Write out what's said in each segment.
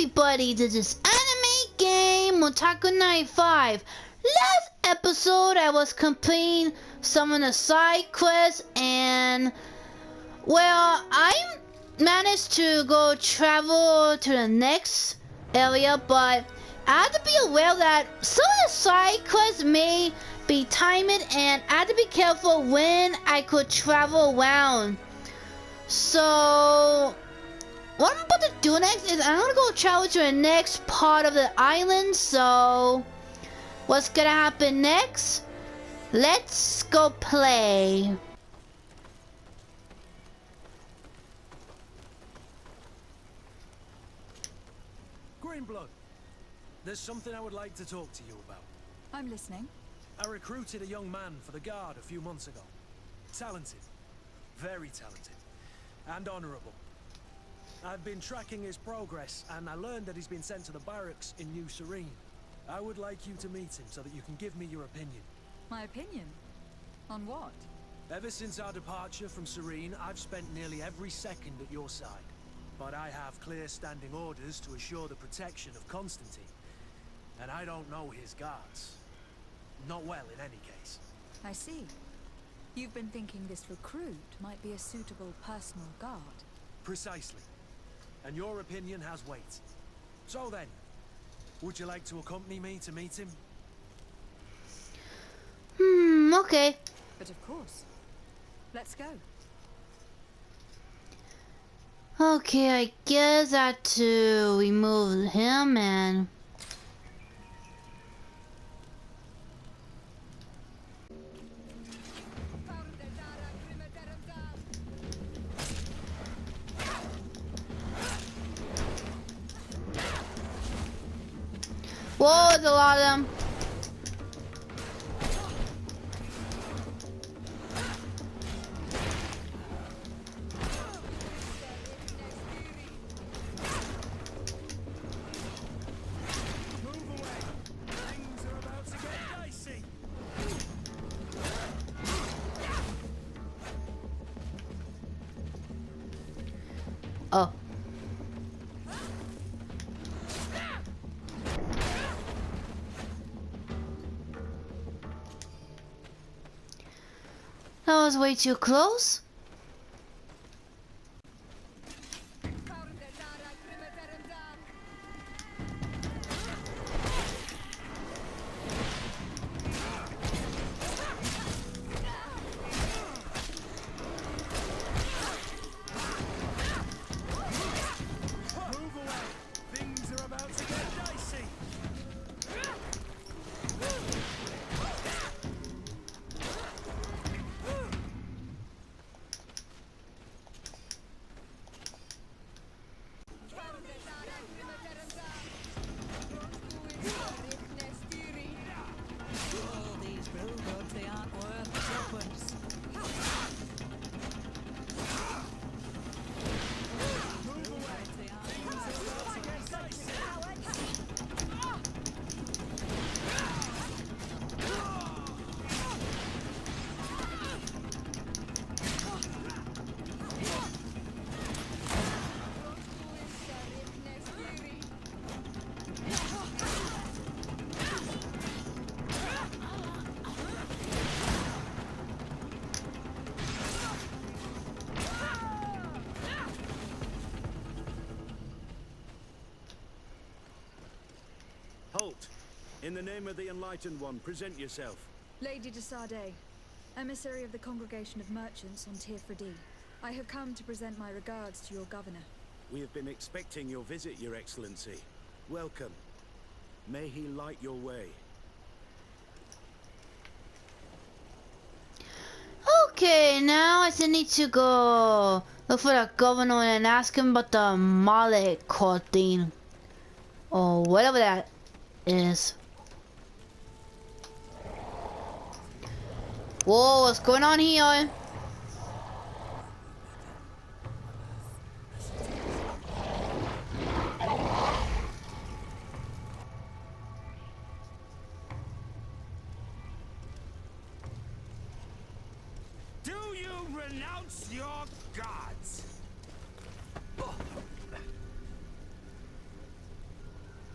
everybody, this is Anime Game Otaku 95. Last episode I was completing some of the side quests and well, I managed to go travel to the next area, but I have to be aware that some of the side quests may be timed and I have to be careful when I could travel around. So what I'm about to do next is I'm gonna go travel to the next part of the island. So what's gonna happen next? Let's go play. Greenblood, there's something I would like to talk to you about. I'm listening. I recruited a young man for the guard a few months ago. Talented. Very talented. And honorable. I've been tracking his progress, and I learned that he's been sent to the barracks in New Serene. I would like you to meet him so that you can give me your opinion. My opinion? On what? Ever since our departure from Serene, I've spent nearly every second at your side. But I have clear standing orders to assure the protection of Constantine. And I don't know his guards. Not well, in any case. I see. You've been thinking this recruit might be a suitable personal guard. Precisely. And your opinion has weight. So then, would you like to accompany me to meet him? Okay. But of course. Let's go. Okay, I guess I have to remove him and... Whoa, there's a lot of them. Oh. That was way too close. Halt! In the name of the Enlightened One, present yourself. Lady de Sade, emissary of the Congregation of Merchants on Tirfredi. I have come to present my regards to your governor. We have been expecting your visit, Your Excellency. Welcome. May he light your way. Okay, now I still need to go look for the governor and ask him about the Mallet court thing. Or whatever that is. Whoa, what's going on here? Do you renounce your gods?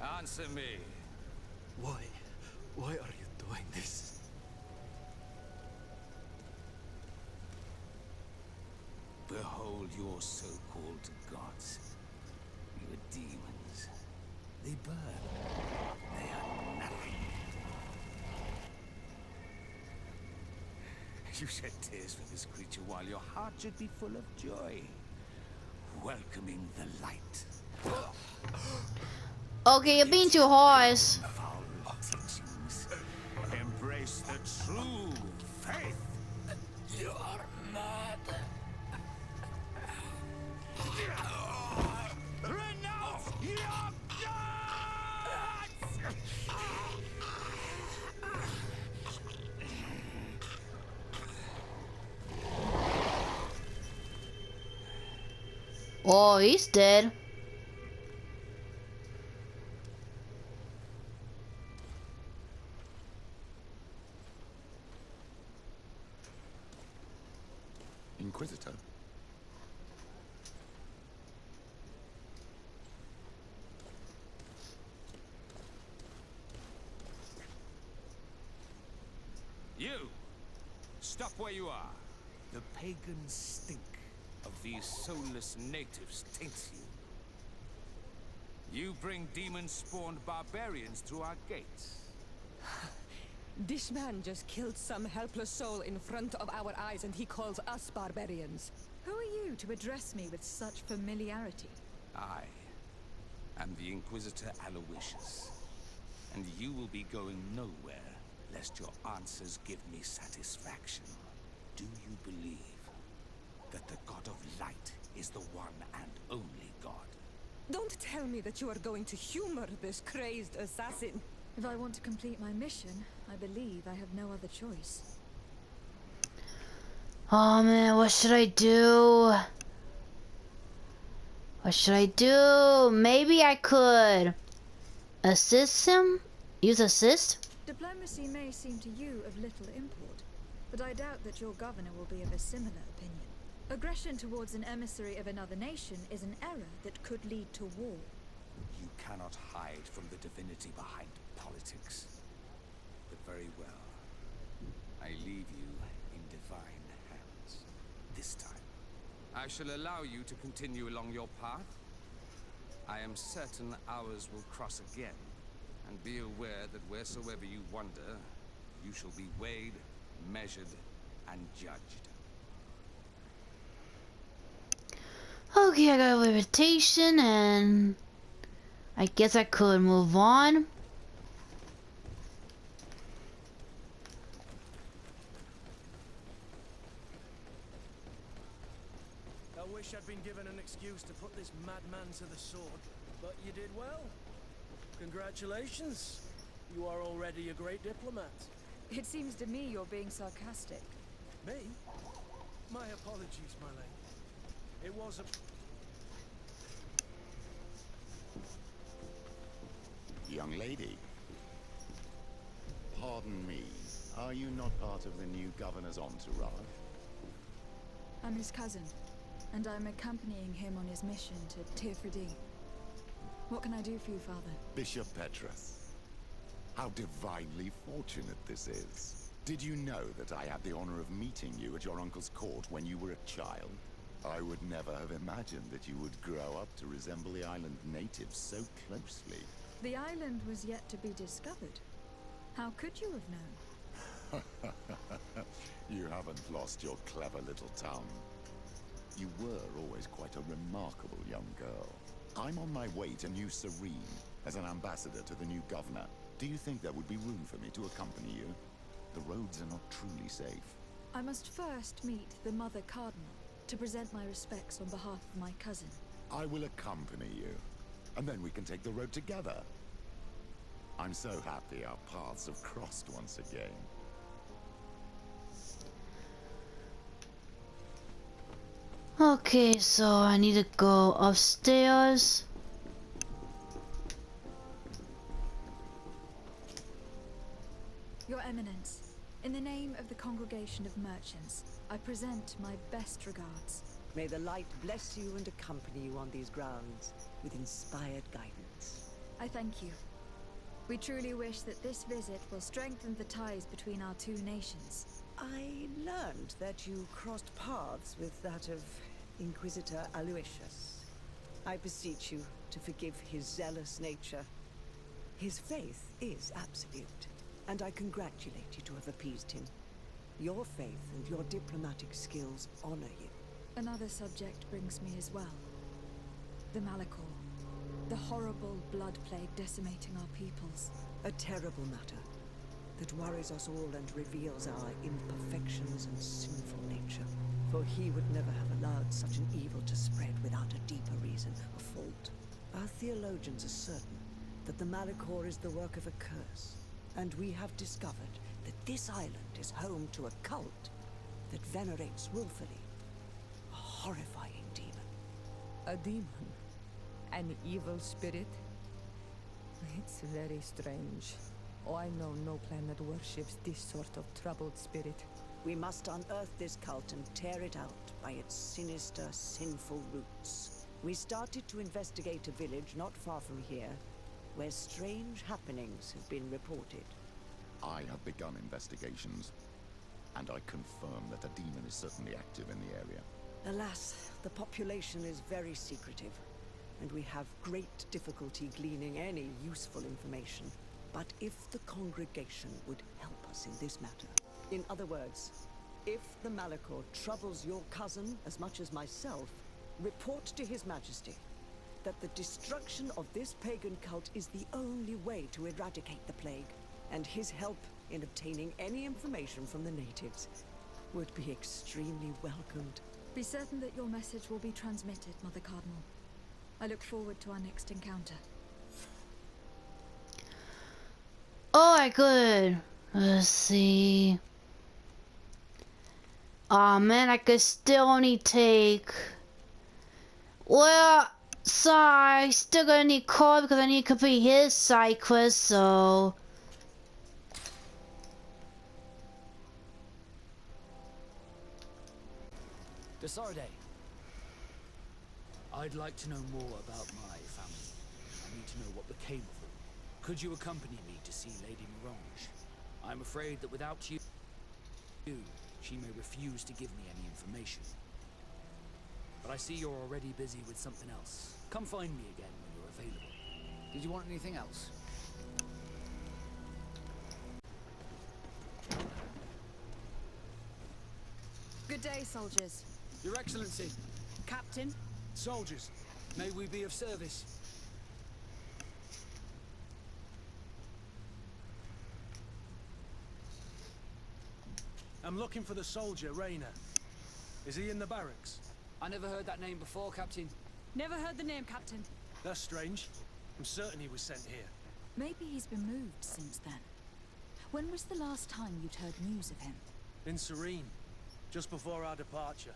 Answer me. Why are you doing this? Behold your so-called gods. Your demons. They burn. They are nothing. You shed tears for this creature while your heart should be full of joy. Welcoming the light. Okay, you're being too harsh. Foul teachings. Embrace the true faith. You are mad. Renounce your gods! Oh, he's dead. Inquisitor? You! Stop where you are. The pagan stink of these soulless natives taints you. You bring demon-spawned barbarians through our gates. This man just killed some helpless soul in front of our eyes, and he calls us barbarians. Who are you to address me with such familiarity? I am the Inquisitor Aloysius, and you will be going nowhere lest your answers give me satisfaction. Do you believe that the God of Light is the one and only God? Don't tell me that you are going to humor this crazed assassin. If I want to complete my mission, I believe I have no other choice. Oh man, what should I do? What should I do? Maybe I could assist him? Use assist? Diplomacy may seem to you of little import, but I doubt that your governor will be of a similar opinion. Aggression towards an emissary of another nation is an error that could lead to war. You cannot hide from the divinity behind politics. But very well. I leave you in divine hands. This time. I shall allow you to continue along your path. I am certain ours will cross again. And be aware that wheresoever you wander, you shall be weighed, measured, and judged. Okay, I got a invitation, and I guess I could move on. I wish I'd been given an excuse to put this madman to the sword, but you did well. Congratulations. You are already a great diplomat. It seems to me you're being sarcastic. Me? My apologies, my lady. It was a... Young lady. Pardon me. Are you not part of the new governor's entourage? I'm his cousin, and I'm accompanying him on his mission to Tirfredi. What can I do for you, Father? Bishop Petrus. How divinely fortunate this is. Did you know that I had the honor of meeting you at your uncle's court when you were a child? I would never have imagined that you would grow up to resemble the island natives so closely. The island was yet to be discovered. How could you have known? You haven't lost your clever little tongue. You were always quite a remarkable young girl. I'm on my way to New Serene as an ambassador to the new governor. Do you think there would be room for me to accompany you? The roads are not truly safe. I must first meet the Mother Cardinal to present my respects on behalf of my cousin. I will accompany you, and then we can take the road together. I'm so happy our paths have crossed once again. Okay, so I need to go upstairs. Your Eminence, in the name of the Congregation of Merchants, I present my best regards. May the light bless you and accompany you on these grounds with inspired guidance. I thank you. We truly wish that this visit will strengthen the ties between our two nations. I learned that you crossed paths with that of Inquisitor Aloysius. I beseech you to forgive his zealous nature. His faith is absolute, and I congratulate you to have appeased him. Your faith and your diplomatic skills honor you. Another subject brings me as well. The Malachor. The horrible blood plague decimating our peoples. A terrible matter that worries us all and reveals our imperfections and sinful nature. For he would never have allowed such an evil to spread without a deeper reason or fault. Our theologians are certain that the Malachor is the work of a curse, and we have discovered that this island is home to a cult that venerates willfully a horrifying demon. A demon? An evil spirit? It's very strange. Oh, I know no planet worships this sort of troubled spirit. We must unearth this cult and tear it out by its sinister, sinful roots. We started to investigate a village not far from here, where strange happenings have been reported. I have begun investigations, and I confirm that a demon is certainly active in the area. Alas, the population is very secretive, and we have great difficulty gleaning any useful information. But if the congregation would help us in this matter, in other words, if the Malachor troubles your cousin as much as myself, report to His Majesty that the destruction of this pagan cult is the only way to eradicate the plague, and his help in obtaining any information from the natives would be extremely welcomed. Be certain that your message will be transmitted, Mother Cardinal. I look forward to our next encounter. Alright, good. Let's see. Aw, man, I could still only take... Well, sorry, still gonna need Cole because I need to complete his side quest, so... Desarde. I'd like to know more about my family. I need to know what became of them. Could you accompany me to see Lady Mirange? I'm afraid that without you, she may refuse to give me any information. But I see you're already busy with something else. Come find me again when you're available. Did you want anything else? Good day, soldiers. Your Excellency, Captain. soldiers, may we be of service? I'm looking for the soldier, Rayner. Is he in the barracks? I never heard that name before, Captain. Never heard the name, Captain. That's strange. I'm certain he was sent here. Maybe he's been moved since then. When was the last time you'd heard news of him? In Serene, just before our departure.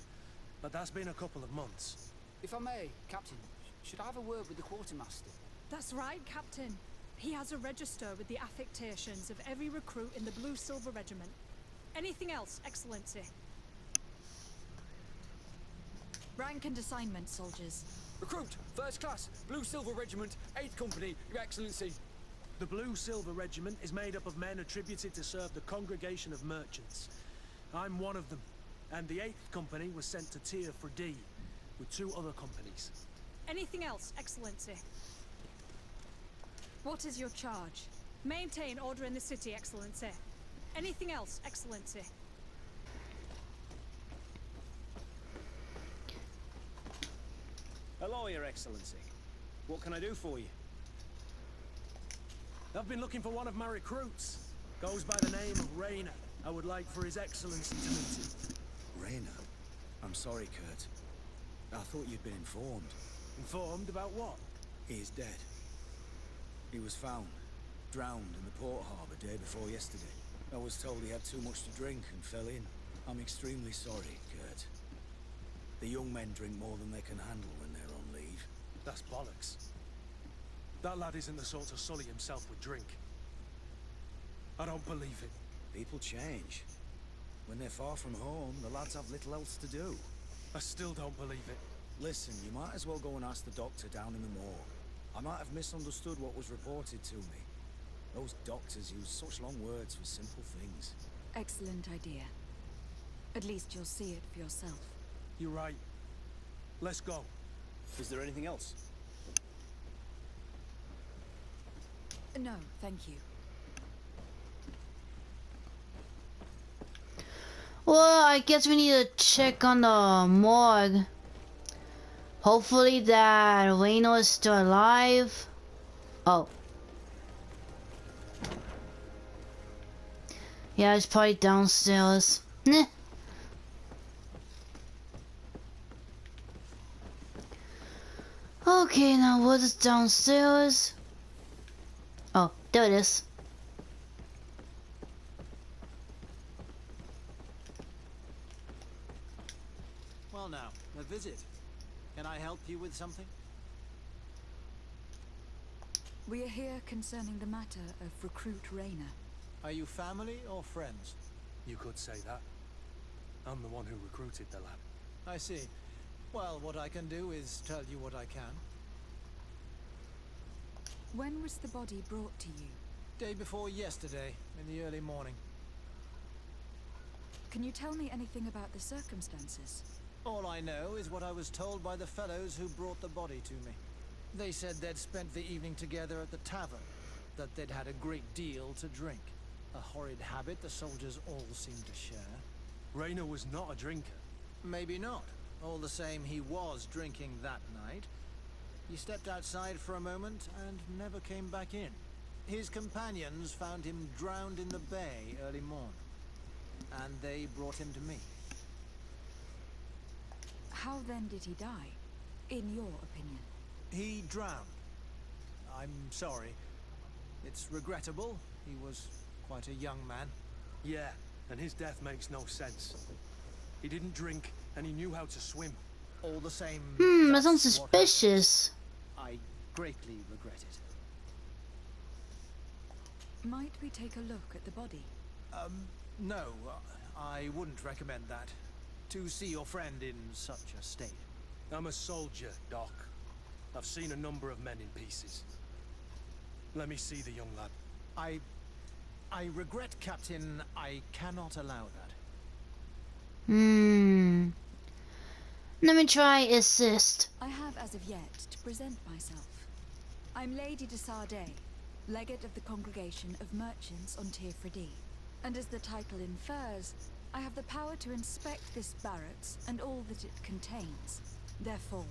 But that's been a couple of months. If I may, Captain, should I have a word with the quartermaster? That's right, Captain. He has a register with the affectations of every recruit in the Blue-Silver Regiment. Anything else, Excellency? Rank and assignment, soldiers. Recruit, first class, Blue-Silver Regiment, 8th Company, Your Excellency. The Blue-Silver Regiment is made up of men attributed to serve the Congregation of Merchants. I'm one of them, and the 8th Company was sent to Tier for D, with 2 other companies. Anything else, Excellency? What is your charge? Maintain order in the city, Excellency. Anything else, Excellency? Hello, Your Excellency. What can I do for you? I've been looking for one of my recruits. Goes by the name of Rayner. I would like for His Excellency to meet him. Rayner? I'm sorry, Kurt. I thought you'd been informed. Informed about what? He is dead. He was found, drowned in the port harbour day before yesterday. I was told he had too much to drink and fell in. I'm extremely sorry, Kurt. The young men drink more than they can handle when they're on leave. That's bollocks. That lad isn't the sort to sully himself with drink. I don't believe it. People change. When they're far from home, the lads have little else to do. I still don't believe it. Listen, you might as well go and ask the doctor down in the morgue. I might have misunderstood what was reported to me. Those doctors use such long words for simple things. Excellent idea. At least you'll see it for yourself. You're right. Let's go. Is there anything else? No, thank you. Well, I guess we need to check on the morgue. Hopefully that Reno is still alive. Oh. Yeah, it's probably downstairs. Nah. Okay, now what is downstairs? Oh, there it is. Well now, a visit. Can I help you with something? We are here concerning the matter of Recruit Rayner. Are you family or friends? You could say that. I'm the one who recruited the lad. I see. Well, what I can do is tell you what I can. When was the body brought to you? Day before yesterday, in the early morning. Can you tell me anything about the circumstances? All I know is what I was told by the fellows who brought the body to me. They said they'd spent the evening together at the tavern, that they'd had a great deal to drink. A horrid habit the soldiers all seemed to share. Rayner was not a drinker. Maybe not. All the same, he was drinking that night. He stepped outside for a moment and never came back in. His companions found him drowned in the bay early morn, and they brought him to me. How then did he die, in your opinion? He drowned. I'm sorry. It's regrettable. He was quite a young man. Yeah, and his death makes no sense. He didn't drink, and he knew how to swim. All the same... That sounds suspicious. I greatly regret it. Might we take a look at the body? No, I wouldn't recommend that. To see your friend in such a state. I'm a soldier, Doc. I've seen a number of men in pieces. Let me see the young lad. I regret, Captain. I cannot allow that. Let me try assist. I have as of yet to present myself. I'm Lady de Sardet, legate of the Congregation of Merchants on Tirfredi. And as the title infers, I have the power to inspect this barracks and all that it contains. Therefore,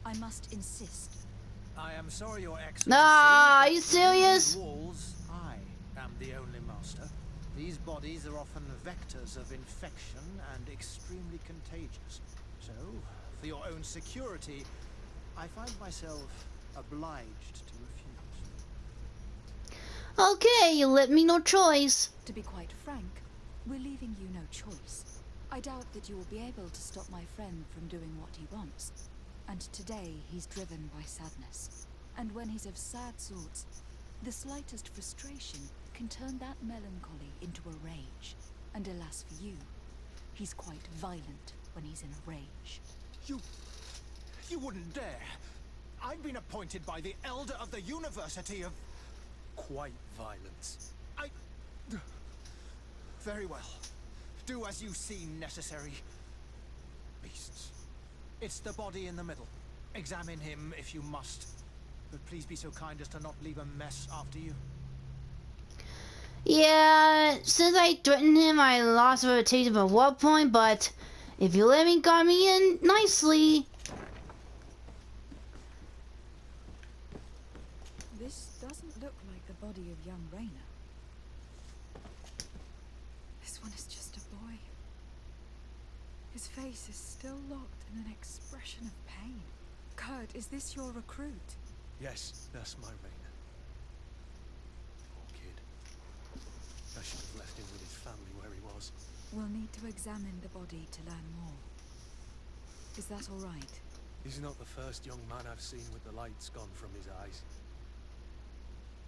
I must insist. I am sorry, Your Excellency. Nah, are you serious? Within these walls, I am the only master. These bodies are often vectors of infection and extremely contagious. So, for your own security, I find myself obliged to refuse. Okay, you let me no choice. To be quite frank, we're leaving you no choice. I doubt that you will be able to stop my friend from doing what he wants. And today he's driven by sadness. And when he's of sad sorts, the slightest frustration can turn that melancholy into a rage. And alas for you, he's quite violent when he's in a rage. You wouldn't dare. I've been appointed by the Elder of the University of... Quite violent. Very well. Do as you see necessary. Beasts. It's the body in the middle. Examine him if you must. But please be so kind as to not leave a mess after you. Yeah, since I threatened him, I lost rotation at one point, but if you let me guard me in nicely. This doesn't look like the body of young Rayner. This one is just a boy. His face is still locked in an expression of pain. Kurt, is this your recruit? Yes, that's my Rayner. Poor kid. I should have left him with his family where he was. We'll need to examine the body to learn more. Is that all right? He's not the first young man I've seen with the lights gone from his eyes.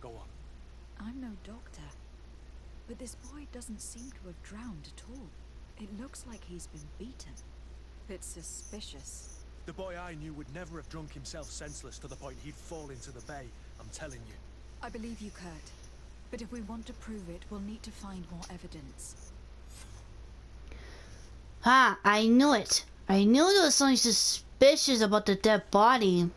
Go on. I'm no doctor, but this boy doesn't seem to have drowned at all. It looks like he's been beaten. It's suspicious. The boy I knew would never have drunk himself senseless to the point he'd fall into the bay, I'm telling you. I believe you, Kurt. But if we want to prove it, we'll need to find more evidence. Ha! I knew it. I knew there was something suspicious about the dead body.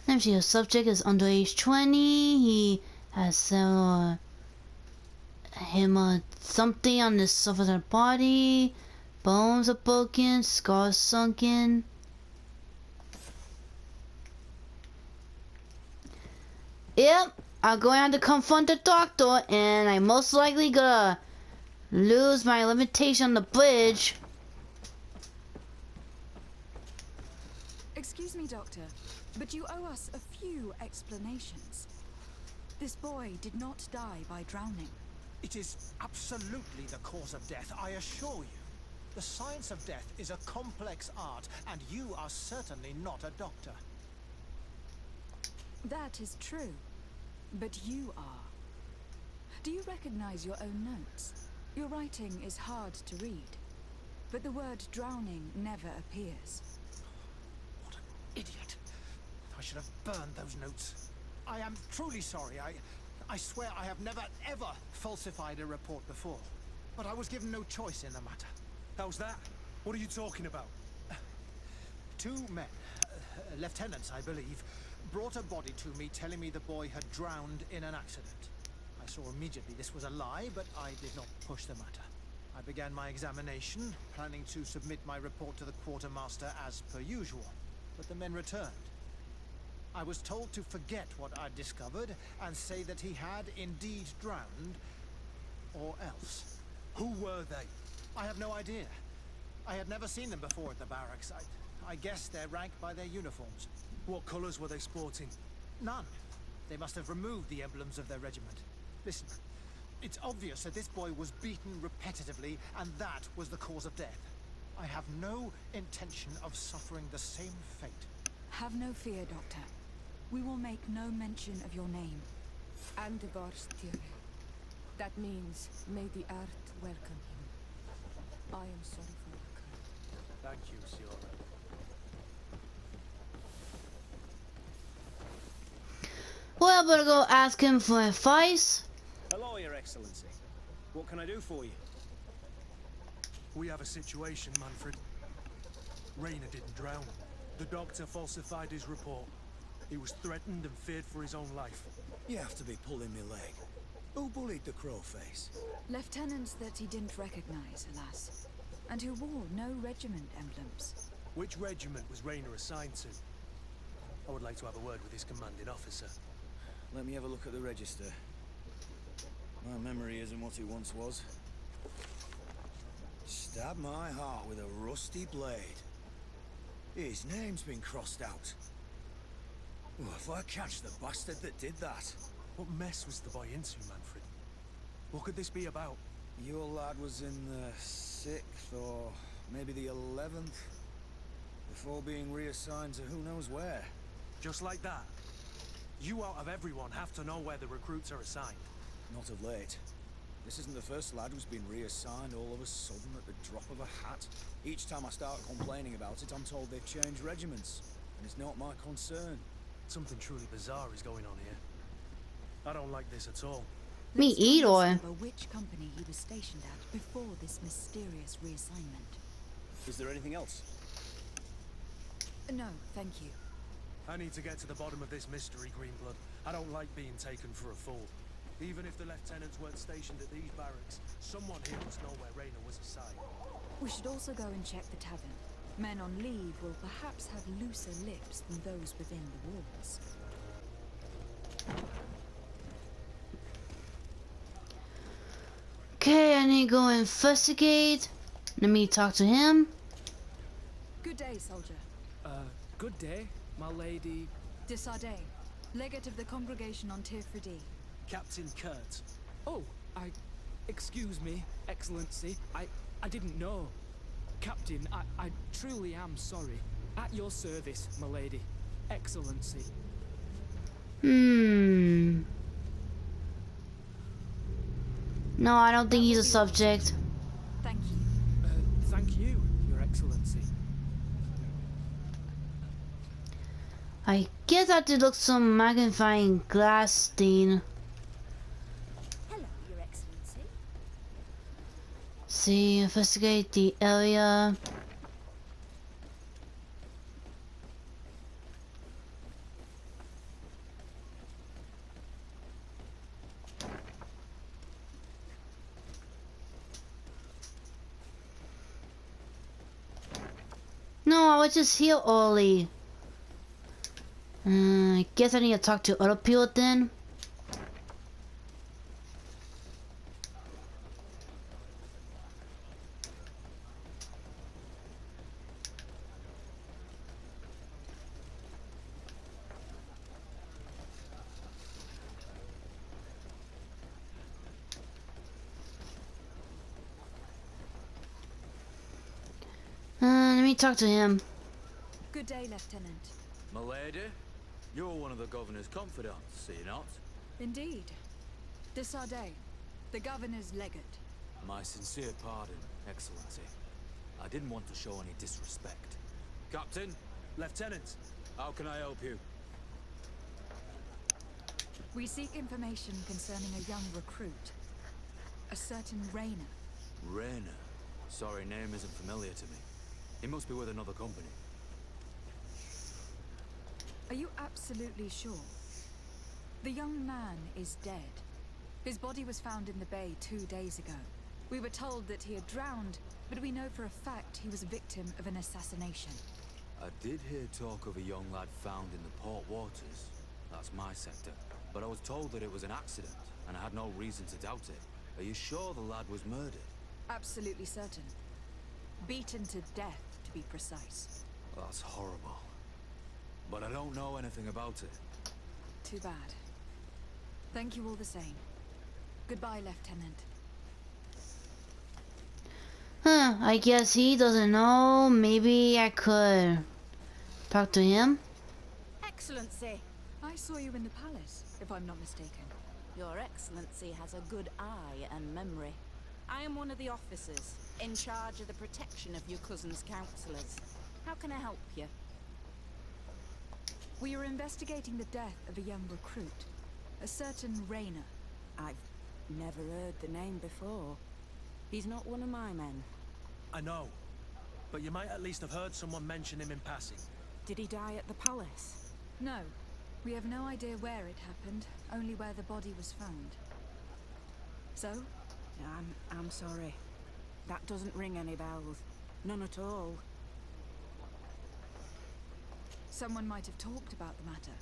Let me see. The subject is under age 20. He has something on the surface of the body. Bones are broken. Scars sunken. Yep, I'm going to have to confront the doctor, and I'm most likely gonna lose my limitation on the bridge. Excuse me, Doctor, but you owe us a few explanations. This boy did not die by drowning. It is absolutely the cause of death, I assure you. The science of death is a complex art, and you are certainly not a doctor. That is true, but you are. Do you recognize your own notes? Your writing is hard to read, but the word drowning never appears. What an idiot. I should have burned those notes. I am truly sorry. I swear I have never, ever falsified a report before. But I was given no choice in the matter. How's that? What are you talking about? Two men, lieutenants I believe, brought a body to me telling me the boy had drowned in an accident. I saw immediately this was a lie, but I did not push the matter. I began my examination, planning to submit my report to the quartermaster as per usual, but the men returned. I was told to forget what I'd discovered and say that he had indeed drowned, or else. Who were they? I have no idea. I had never seen them before at the barracks. I guess they're ranked by their uniforms. What colours were they sporting? None. They must have removed the emblems of their regiment. Listen, it's obvious that this boy was beaten repetitively, and that was the cause of death. I have no intention of suffering the same fate. Have no fear, Doctor. We will make no mention of your name. And Vorstire. That means, may the earth welcome him. I am sorry for your Kurt. Thank you, Siora. Well, I better go ask him for advice. Hello, Your Excellency. What can I do for you? We have a situation, Manfred. Rainer didn't drown. The doctor falsified his report. He was threatened and feared for his own life. You have to be pulling me leg. Who bullied the crowface? Lieutenants that he didn't recognize, alas, and who wore no regiment emblems. Which regiment was Rainer assigned to? I would like to have a word with his commanding officer. Let me have a look at the register. My memory isn't what it once was. Stab my heart with a rusty blade. His name's been crossed out. Oh, if I catch the bastard that did that. What mess was the boy into, Manfred? What could this be about? Your lad was in the 6th or maybe the 11th, before being reassigned to who knows where. Just like that? You out of everyone have to know where the recruits are assigned. Not of late. This isn't the first lad who's been reassigned all of a sudden at the drop of a hat. Each time I start complaining about it, I'm told they've changed regiments, and it's not my concern. Something truly bizarre is going on here. I don't like this at all. Me either. Which company he was stationed at before this mysterious reassignment. Is there anything else? No, thank you. I need to get to the bottom of this mystery, Greenblood. I don't like being taken for a fool. Even if the lieutenants weren't stationed at these barracks, someone here must know where Rainer was assigned. We should also go and check the tavern. Men on leave will perhaps have looser lips than those within the walls. Okay, I need to go investigate. Let me talk to him. Good day, soldier. Good day, my lady. Desardet, legate of the congregation on Tirfredi. Captain Kurt. Oh, excuse me, Excellency. I didn't know. Captain, I truly am sorry. At your service, my lady. Excellency. No, I don't think he's a subject. Thank you. thank you, Your Excellency. I guess I have to look some magnifying glass thing. Hello, Your Excellency. See, investigate the area. No, I was just here early. I guess I need to talk to other people then. Let me talk to him. Good day, Lieutenant. Milady, you're one of the governor's confidants, are you not? Indeed. De Sardet, the governor's legate. My sincere pardon, Excellency. I didn't want to show any disrespect. Captain, Lieutenant, how can I help you? We seek information concerning a young recruit. A certain Rainer. Rainer? Sorry, name isn't familiar to me. He must be with another company. Are you absolutely sure? The young man is dead. His body was found in the bay 2 days ago. We were told that he had drowned, but we know for a fact he was a victim of an assassination. I did hear talk of a young lad found in the port waters. That's my sector. But I was told that it was an accident, and I had no reason to doubt it. Are you sure the lad was murdered? Absolutely certain. Beaten to death, to be precise. That's horrible. But I don't know anything about it. Too bad. Thank you all the same. Goodbye, Lieutenant. I guess he doesn't know. Maybe I could talk to him. Excellency. I saw you in the palace, if I'm not mistaken. Your Excellency has a good eye and memory. I am one of the officers, in charge of the protection of your cousin's counselors. How can I help you? We are investigating the death of a young recruit, a certain Rainer. I've never heard the name before. He's not one of my men. I know. But you might at least have heard someone mention him in passing. Did he die at the palace? No. We have no idea where it happened, only where the body was found. So? I'm sorry. That doesn't ring any bells. None at all. Someone might have talked about the matter.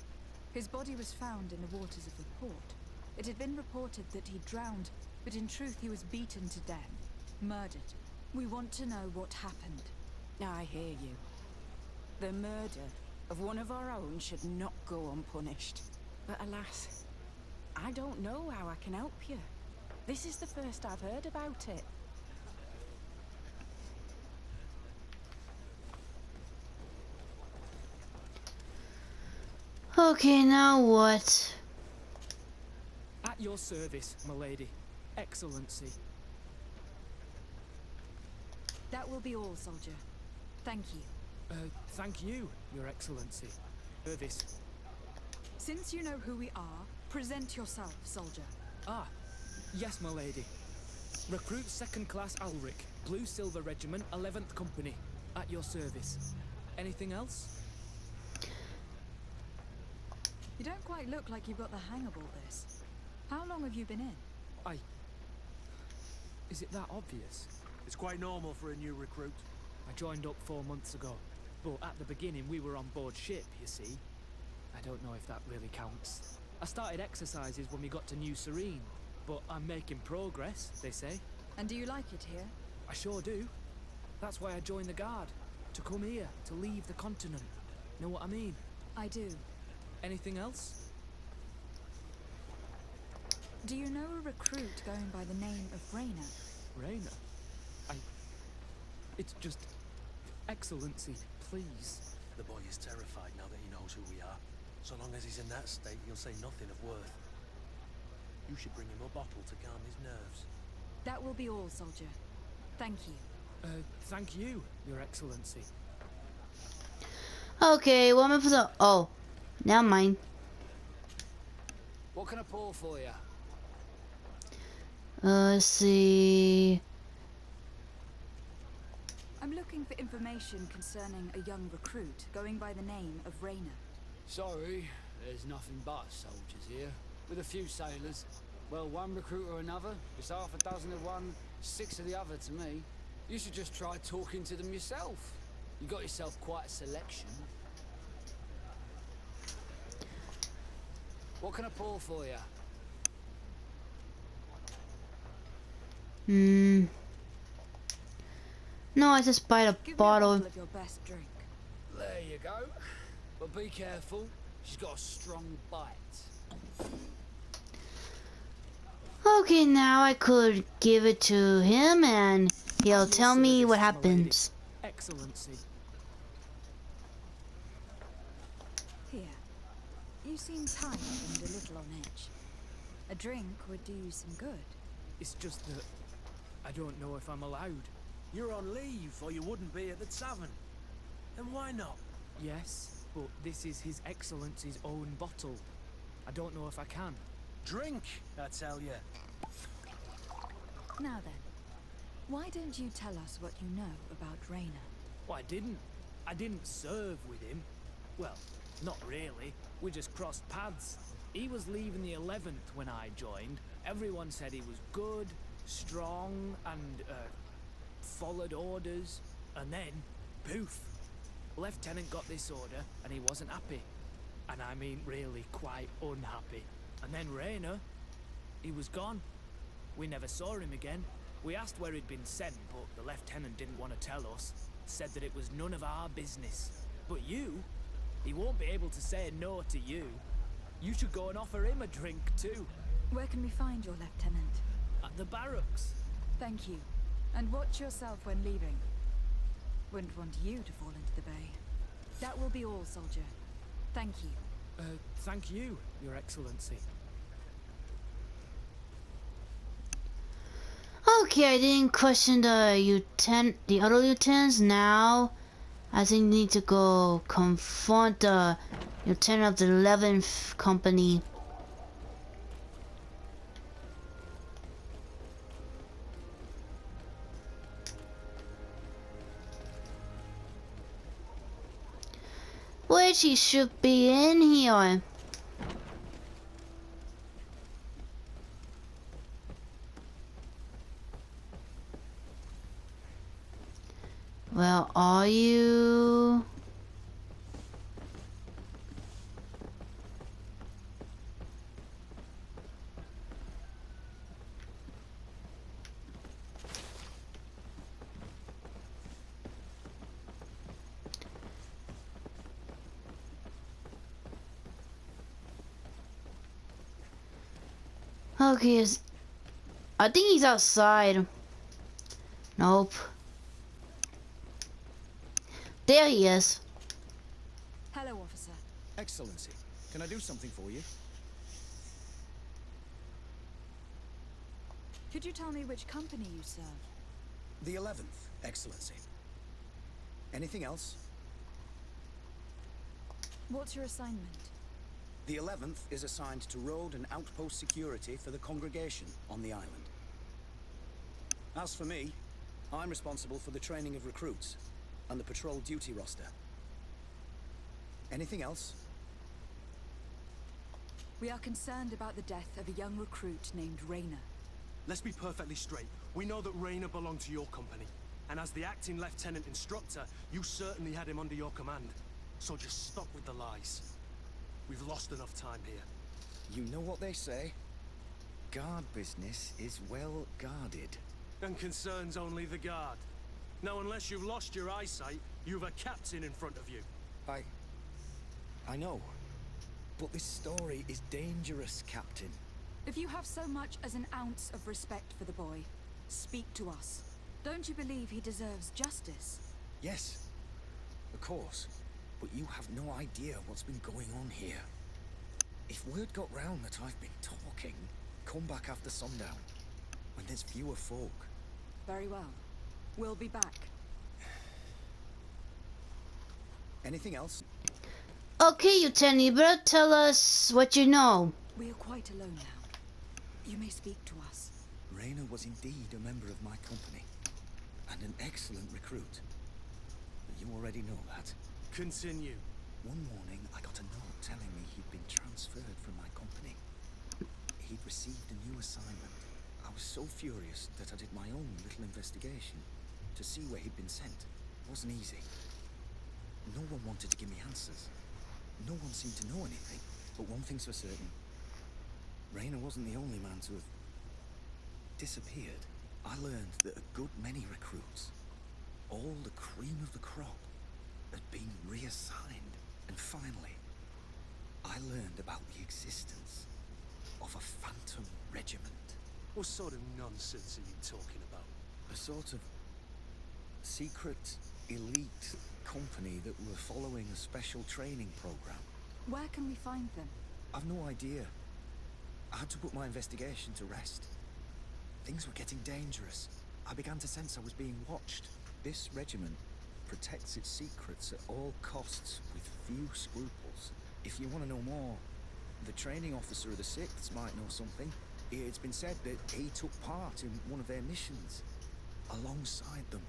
His body was found in the waters of the port. It had been reported that he drowned, but in truth he was beaten to death. Murdered. We want to know what happened. I hear you. The murder of one of our own should not go unpunished. But alas, I don't know how I can help you. This is the first I've heard about it. Okay, now what? At your service, milady. Excellency. That will be all, soldier. Thank you. Thank you, Your Excellency. Service. Since you know who we are, present yourself, soldier. Ah, yes, milady. Recruit 2nd Class Alric, Blue Silver Regiment, 11th Company. At your service. Anything else? You don't quite look like you've got the hang of all this. How long have you been in? Is it that obvious? It's quite normal for a new recruit. I joined up 4 months ago. But at the beginning we were on board ship, you see. I don't know if that really counts. I started exercises when we got to New Serene. But I'm making progress, they say. And do you like it here? I sure do. That's why I joined the Guard. To come here, to leave the continent. Know what I mean? I do. Anything else? Do you know a recruit going by the name of Rainer? Rainer? It's just... Excellency, please. The boy is terrified now that he knows who we are. So long as he's in that state, he'll say nothing of worth. You should bring him a bottle to calm his nerves. That will be all, soldier. Thank you. Thank you, Your Excellency. Okay, what am I supposed to... Oh, never mind. What can I pour for you? Let's see... I'm looking for information concerning a young recruit going by the name of Rainer. Sorry, there's nothing but soldiers here, with a few sailors. Well, one recruit or another, it's half a dozen of one, 6 of the other to me. You should just try talking to them yourself. You got yourself quite a selection. What can I pour for you? No, I just buy a Give bottle. me a bottle of your best drink. There you go. But be careful, she's got a strong bite. Okay, now I could give it to him and he'll tell me what happens. Excellency. Here. You seem tired and a little on edge. A drink would do you some good. It's just that I don't know if I'm allowed. You're on leave, or you wouldn't be at the tavern. And why not? Yes, but this is His Excellency's own bottle. I don't know if I can. Drink, I tell you. Now then, why don't you tell us what you know about Rainer? Well, I didn't serve with him. Well, not really. We just crossed paths. He was leaving the 11th when I joined. Everyone said he was good, strong, and, followed orders. And then, poof. Lieutenant got this order, and he wasn't happy. And I mean really quite unhappy. And then Rainer, he was gone. We never saw him again. We asked where he'd been sent, but the lieutenant didn't want to tell us. Said that it was none of our business. But you, he won't be able to say no to you. You should go and offer him a drink too. Where can we find your lieutenant? At the barracks. Thank you. And watch yourself when leaving. Wouldn't want you to fall into the bay. That will be all, soldier. Thank you. Thank you, Your Excellency. Okay, I didn't question the other lieutenants. Now, I think we need to go confront the lieutenant of the 11th company. Which he should be in here. Well, are you? Okay, I think he's outside. Nope. There he is. Hello, officer. Excellency, can I do something for you? Could you tell me which company you serve? The 11th, Excellency. Anything else? What's your assignment? The 11th is assigned to road and outpost security for the congregation on the island. As for me, I'm responsible for the training of recruits and the patrol duty roster. Anything else? We are concerned about the death of a young recruit named Rainer. Let's be perfectly straight. We know that Rainer belonged to your company. And as the acting lieutenant instructor, you certainly had him under your command. So just stop with the lies. We've lost enough time here. You know what they say? Guard business is well guarded. And concerns only the guard. Now, unless you've lost your eyesight, you've a captain in front of you. I know. But this story is dangerous, Captain. If you have so much as an ounce of respect for the boy, speak to us. Don't you believe he deserves justice? Yes, of course. But you have no idea what's been going on here. If word got round that I've been talking, come back after sundown, when there's fewer folk. Very well. We'll be back. Anything else? Okay, Lieutenant, you better tell us what you know. We are quite alone now. You may speak to us. Raina was indeed a member of my company, and an excellent recruit. But you already know that. Continue. One morning, I got a note telling me he'd been transferred from my company. He'd received a new assignment. I was so furious that I did my own little investigation to see where he'd been sent. It wasn't easy. No one wanted to give me answers. No one seemed to know anything. But one thing's for certain. Raina wasn't the only man to have disappeared. I learned that a good many recruits, all the cream of the crop, had been reassigned. And finally, I learned about the existence of a phantom regiment. What sort of nonsense are you talking about? A sort of secret, elite company that were following a special training program. Where can we find them? I've no idea. I had to put my investigation to rest. Things were getting dangerous. I began to sense I was being watched. This regiment protects its secrets at all costs with few scruples. If you want to know more, the training officer of the 6th might know something. It's been said that he took part in one of their missions alongside them.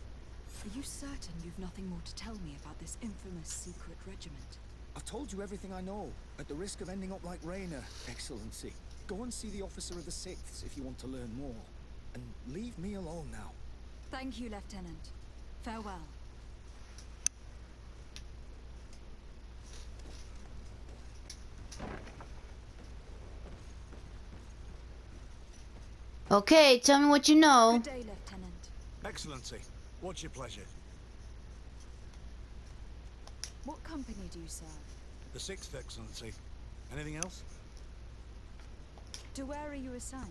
Are you certain you've nothing more to tell me about this infamous secret regiment? I've told you everything I know, at the risk of ending up like Raina, Excellency. Go and see the officer of the 6th if you want to learn more. And leave me alone now. Thank you, Lieutenant. Farewell. Okay, tell me what you know. Good day, Lieutenant. Excellency, what's your pleasure? What company do you serve? The 6th, Excellency. Anything else? To where are you assigned?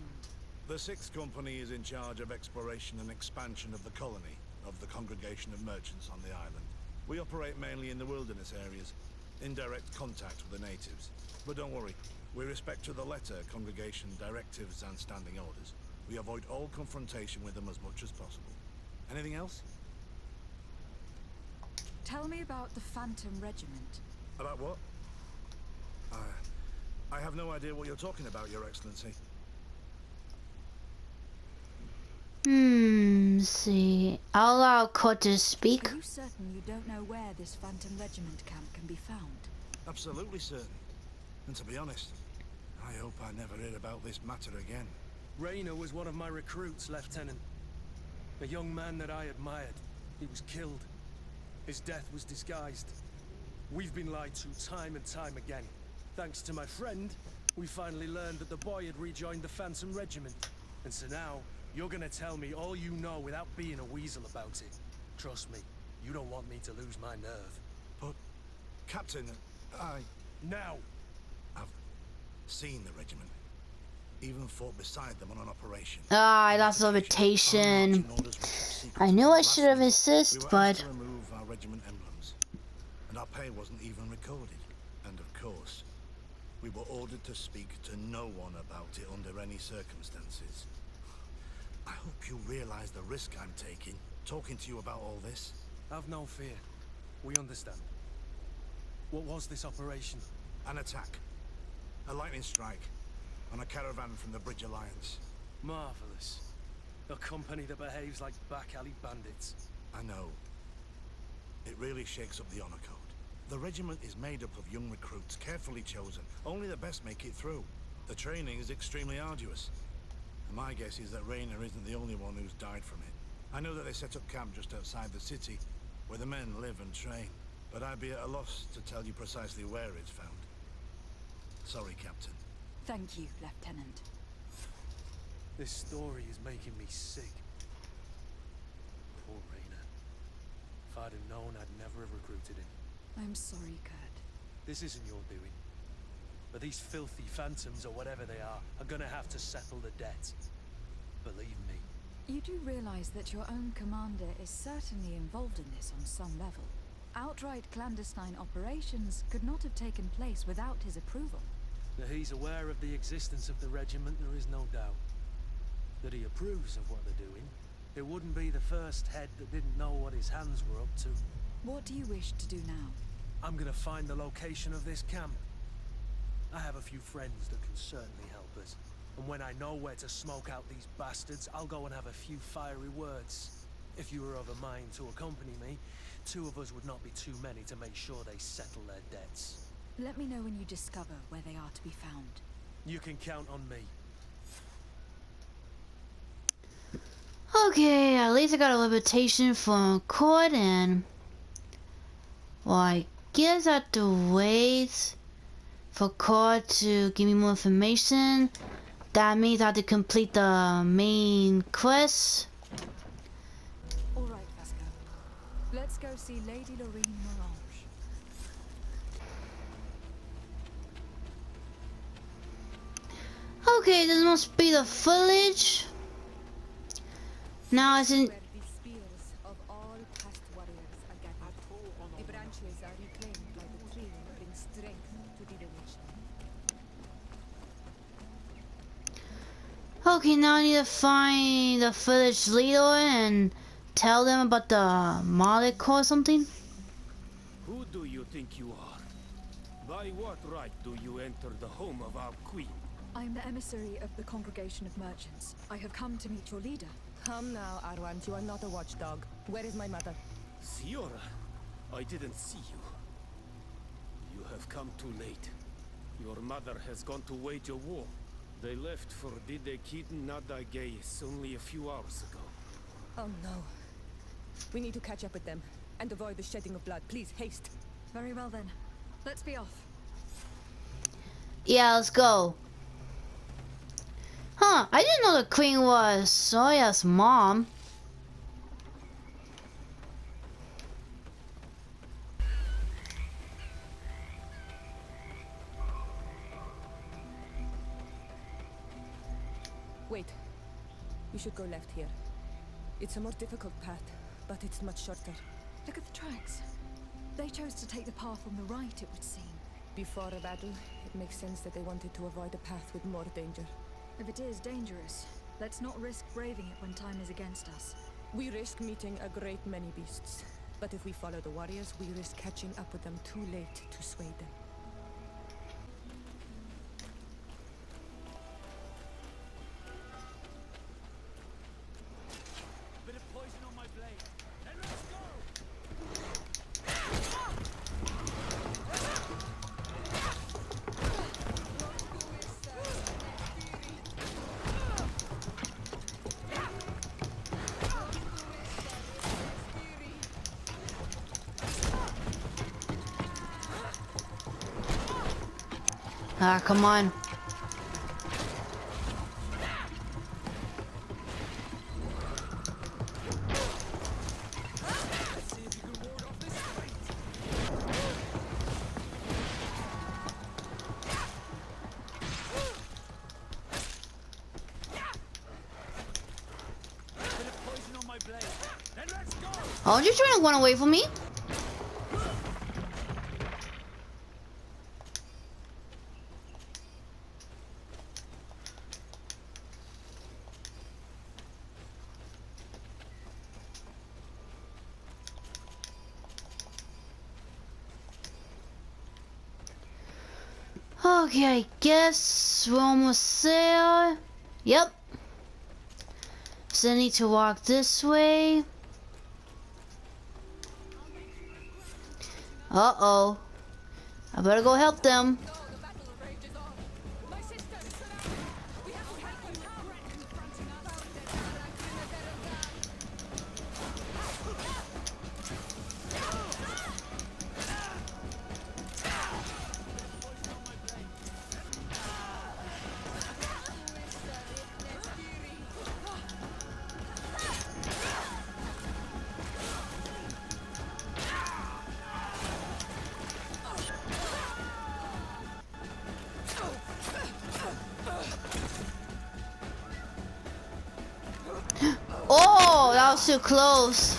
The 6th Company is in charge of exploration and expansion of the colony of the Congregation of Merchants on the island. We operate mainly in the wilderness areas, in direct contact with the natives. But don't worry, we respect to the letter Congregation directives and standing orders. We avoid all confrontation with them as much as possible. Anything else? Tell me about the Phantom Regiment. About what? I have no idea what you're talking about, Your Excellency. See. I'll allow Court to speak. Are you certain you don't know where this Phantom Regiment camp can be found? Absolutely certain. And to be honest, I hope I never hear about this matter again. Raina was one of my recruits, Lieutenant. A young man that I admired. He was killed. His death was disguised. We've been lied to time and time again. Thanks to my friend, we finally learned that the boy had rejoined the Phantom Regiment. And so now, you're gonna tell me all you know without being a weasel about it. Trust me, you don't want me to lose my nerve. But, Captain, Now! I've seen the regiment. Even fought beside them on an operation. I lost invitation. I knew I should have assisted, we were asked but... to remove our regiment emblems. And our pay wasn't even recorded. And of course, we were ordered to speak to no one about it under any circumstances. I hope you realize the risk I'm taking, talking to you about all this. Have no fear. We understand. What was this operation? An attack. A lightning strike. On a caravan from the Bridge Alliance. Marvelous. A company that behaves like back-alley bandits. I know. It really shakes up the honor code. The regiment is made up of young recruits, carefully chosen. Only the best make it through. The training is extremely arduous. And my guess is that Raina isn't the only one who's died from it. I know that they set up camp just outside the city, where the men live and train. But I'd be at a loss to tell you precisely where it's found. Sorry, Captain. Thank you, Lieutenant. This story is making me sick. Poor Raina. If I'd have known, I'd never have recruited him. I'm sorry, Kurt. This isn't your doing. But these filthy phantoms, or whatever they are gonna have to settle the debt. Believe me. You do realize that your own commander is certainly involved in this on some level. Outright clandestine operations could not have taken place without his approval. That he's aware of the existence of the regiment, there is no doubt. That he approves of what they're doing. It wouldn't be the first head that didn't know what his hands were up to. What do you wish to do now? I'm gonna find the location of this camp. I have a few friends that can certainly help us. And when I know where to smoke out these bastards, I'll go and have a few fiery words. If you were of a mind to accompany me, 2 of us would not be too many to make sure they settle their debts. Let me know when you discover where they are to be found. You can count on me. Okay, at least I got a limitation from court, and well, I guess I have to wait for court to give me more information. That means I have to complete the main quest. All right, Vasco. Let's go see Lady Lorraine Morange. Okay, this must be the village. Now it's in. Where the spears of all past warriors are gathered. The branches are reclaimed by the tree and bring strength to the village. Okay, now I need to find the village leader and tell them about the Malik or something. Who do you think you are? By what right do you enter the home of our queen? I'm the emissary of the Congregation of Merchants. I have come to meet your leader. Come now, Arwant, you are not a watchdog. Where is my mother? Siora, I didn't see you. You have come too late. Your mother has gone to wage a war. They left for Didekid Nadagais only a few hours ago. Oh no. We need to catch up with them and avoid the shedding of blood. Please, haste. Very well then. Let's be off. Yeah, let's go. Huh, I didn't know the queen was Soya's mom. Wait. We should go left here. It's a more difficult path, but it's much shorter. Look at the tracks. They chose to take the path on the right, it would seem. Before a battle, it makes sense that they wanted to avoid a path with more danger. If it is dangerous, let's not risk braving it when time is against us. We risk meeting a great many beasts. But if we follow the warriors, we risk catching up with them too late to sway them. Bit of poison on my blade. Then let's go! Ah, come on. Aren't you trying to run away from me? Okay, I guess we're almost there. Yep. So I need to walk this way. Uh-oh. I better go help them. Oh, that was too close.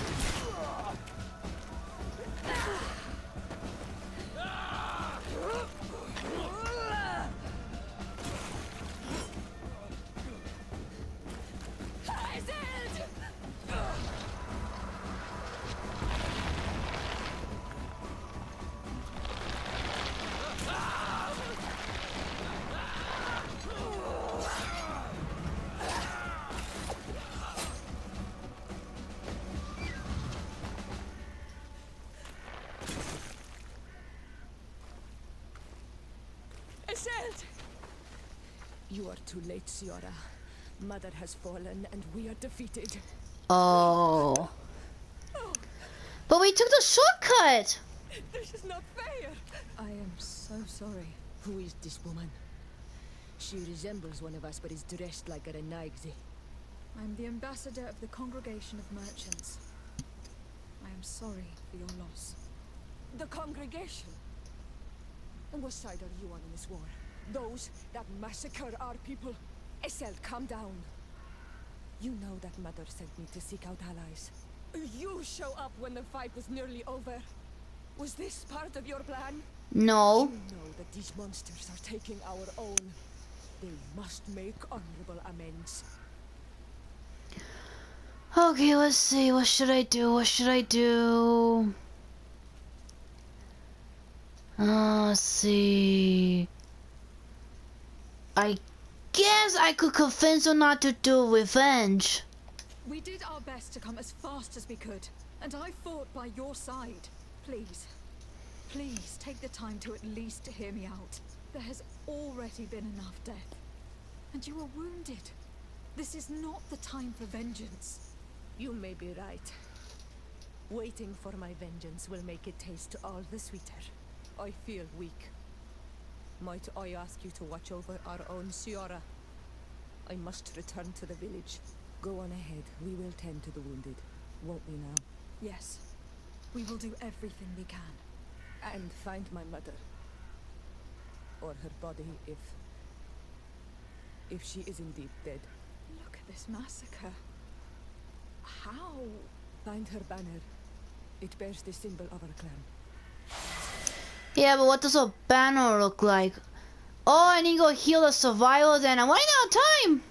Iselt! You are too late, Ciara. Mother has fallen, and we are defeated. Oh. But we took the shortcut! This is not fair! I am so sorry. Who is this woman? She resembles one of us, but is dressed like a Renaigzi. I'm the ambassador of the Congregation of Merchants. I am sorry for your loss. The congregation? And what side are you on in this war? Those that massacre our people? Iselt, calm down. You know that Mother sent me to seek out allies. You show up when the fight was nearly over. Was this part of your plan? No. You know that these monsters are taking our own. They must make honorable amends. Okay, let's see. What should I do? What should I do? Let's see. I guess I could convince her not to do revenge. We did our best to come as fast as we could, and I fought by your side. Please, please take the time to at least hear me out. There has already been enough death, and you are wounded. This is not the time for vengeance. You may be right. Waiting for my vengeance will make it taste all the sweeter. I feel weak. Might I ask you to watch over our own Ciara? I must return to the village. Go on ahead. We will tend to the wounded, won't we now? Yes. We will do everything we can. And find my mother. Or her body, if she is indeed dead. Look at this massacre. How? Find her banner. It bears the symbol of our clan. Yeah, but what does a banner look like? Oh, I need to go heal the survivors and I'm running out of time!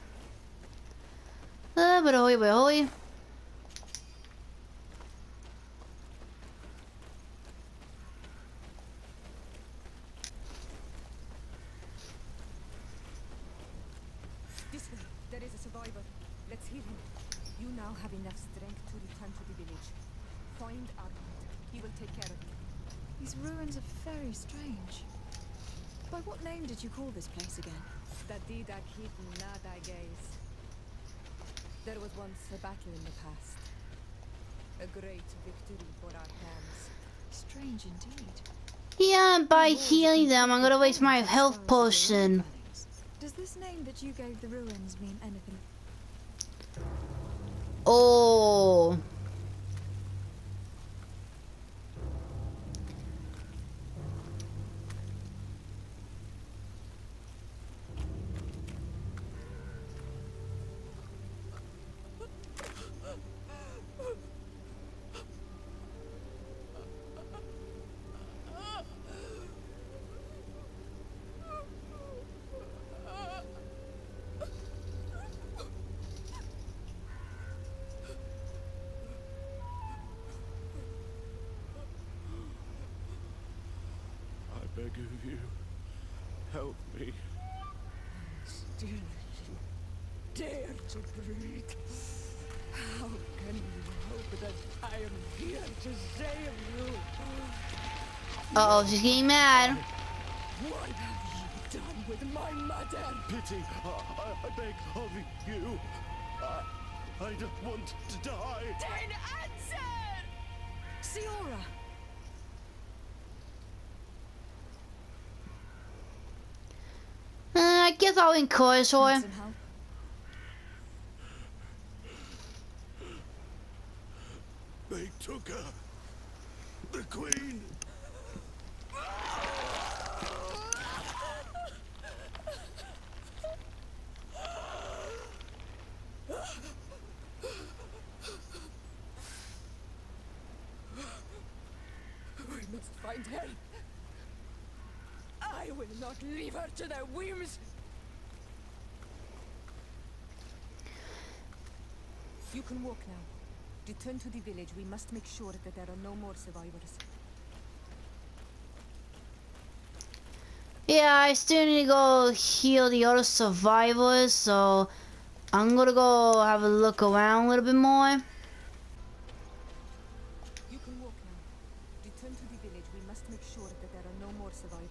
But hoy. This way. There is a survivor. Let's heal him. You now have enough strength to return to the village. Find Armand. He will take care of you. These ruins are very strange. By what name did you call this place again? Stadida Keaton Nada Gaze. There was once a battle in the past. A great victory for our hands. Strange indeed. Yeah, by healing them, I'm gonna waste my health potion. Does this name that you gave the ruins mean anything? Oh. I beg of you, help me. Still you dare to breathe. How can you hope that I am here to save you? Uh-oh, she's getting mad. What have you done with my mother? Pity, I beg of you. I don't want to die. Then answer! Ciara! I guess I'll encourage her. Need some help? They took her. The Queen. We must find her. I will not leave her to their whims. You can walk now. Return to the village. We must make sure that there are no more survivors. Yeah, I still need to go heal the other survivors, so I'm gonna go have a look around a little bit more. You can walk now. Return to the village. We must make sure that there are no more survivors.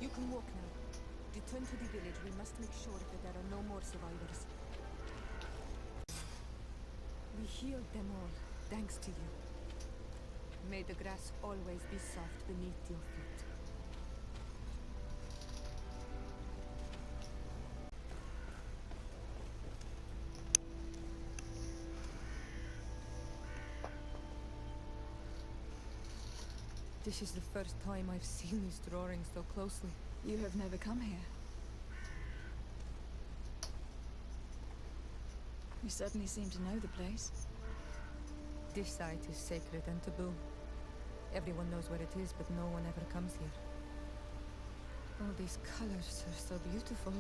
You can walk now. Return to the village. We must make sure that there are no more survivors. We healed them all, thanks to you. May the grass always be soft beneath your feet. This is the first time I've seen these drawings so closely. You have never come here. You certainly seem to know the place. This site is sacred and taboo. Everyone knows where it is, but no one ever comes here. All these colors are so beautiful.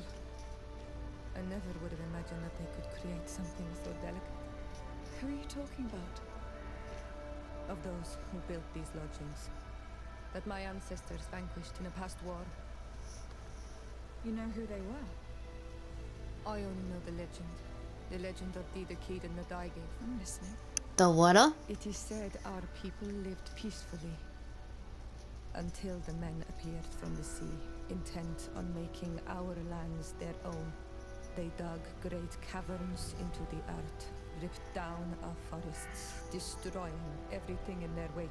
I never would have imagined that they could create something so delicate. Who are you talking about? Of those who built these lodgings. That my ancestors vanquished in a past war. You know who they were? I only know the legend. The legend of the Kid and the Daigave. I'm listening. The water? It is said our people lived peacefully until the men appeared from the sea, intent on making our lands their own. They dug great caverns into the earth, ripped down our forests, destroying everything in their wake.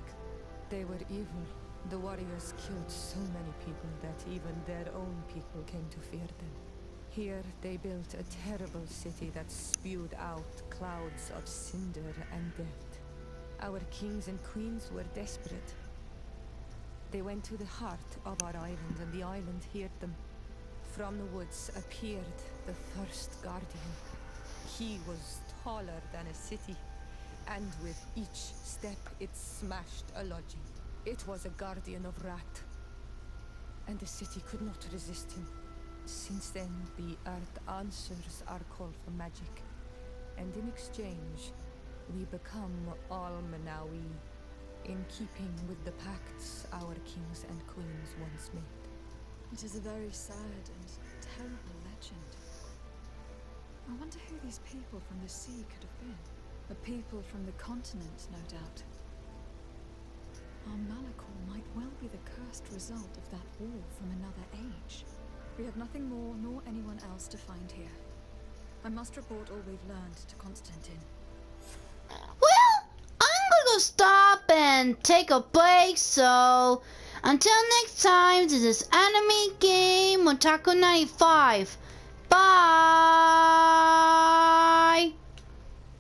They were evil. The warriors killed so many people that even their own people came to fear them. Here they built a terrible city that spewed out clouds of cinder and death. Our kings and queens were desperate. They went to the heart of our island, and the island heard them. From the woods appeared the first guardian. He was taller than a city, and with each step it smashed a lodging. It was a guardian of Rat, and the city could not resist him. Since then, the earth answers our call for magic, and in exchange, we become Almanawi, in keeping with the pacts our kings and queens once made. It is a very sad and terrible legend. I wonder who these people from the sea could have been. A people from the continent, no doubt. Our Malachor might well be the cursed result of that war from another age. We have nothing more nor anyone else to find here. I must report all we've learned to Constantine. Well, I'm gonna go stop and take a break, so until next time, this is Anime Game Otaku 95. Bye!